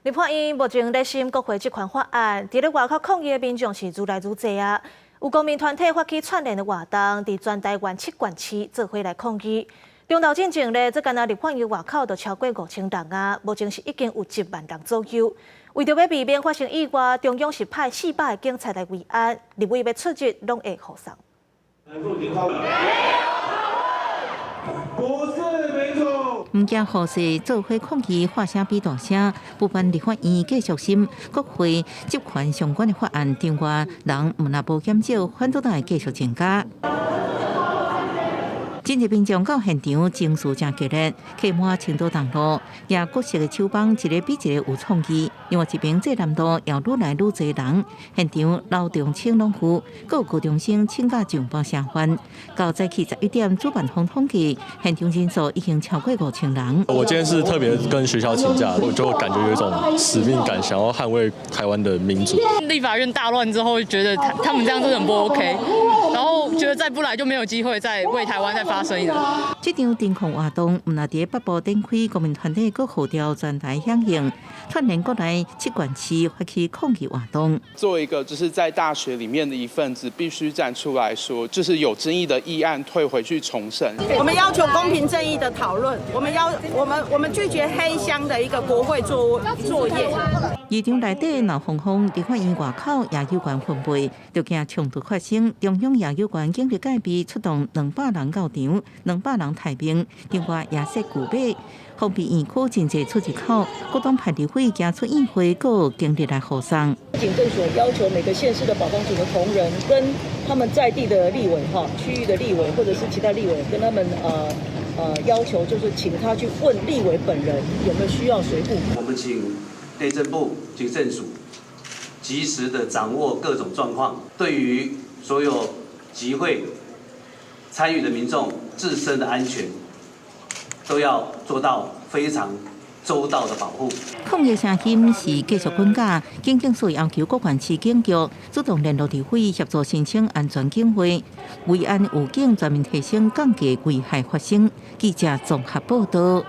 立法院目前在审国会这款法案，伫咧外口抗议的民众是愈来愈多啊。有公民团体发起串联的活动，伫全台湾7县市做伙来抗议。中岛进前咧，这间立法院外口就超过5000人啊，目前是已经有1万人左右。为着要避免发生意外，中央是派400个警察来维安，立委要出入拢会护送。唔惊护士做伙抗议，发声比大声。部分立法院继续审国会集权相关的法案，另外人唔那无减少，反倒来继续增加。真侪民众到现场，情绪真激烈，客满青岛东路，也各式的手帮一个比一个有创意。另外一边这南路也愈来愈多人，现场老中青拢有，各有高中生请假上班上班。到早起11点，主办方统计，现场人数已经超过5000人。我今天是特别跟学校请假，我就感觉有一种使命感，想要捍卫台湾的民主。立法院大乱之后，觉得他们这样真的很不 OK， 然后觉得再不来就没有机会再为台湾再发声音了。这场镇控活动，唔那伫北部展开，国民团体各号召全台响应，串联国内7县市发起抗议活动。作为一个就是在大学里面的一份子，必须站出来说，就是有争议的议案退回去重审。我们要求公平正义的讨论，我们拒绝黑箱的一个国会作业。议场内底闹哄哄，立法院外口也有关分配，就惊冲突发生。中央也有关警力戒备，出动200人到场，200人抬兵，另外也设具备。封闭院区真侪出入口，各种派立会行出宴会，各有警力来护送。警政所要求每个县市的保障组的同仁，跟他们在地的立委区域的立委或者是其他立委，跟他们要求就是请他去问立委本人有没有需要随护。我们请内政部警政署及时的掌握各种状况，对于所有集会参与的民众自身的安全，都要做到非常周到的保护。抗议声音是继续滚加，警政署要求各县市警局主动联络立委协助申请安全警徽，维安武警全面提升降低危害发生。记者综合报道。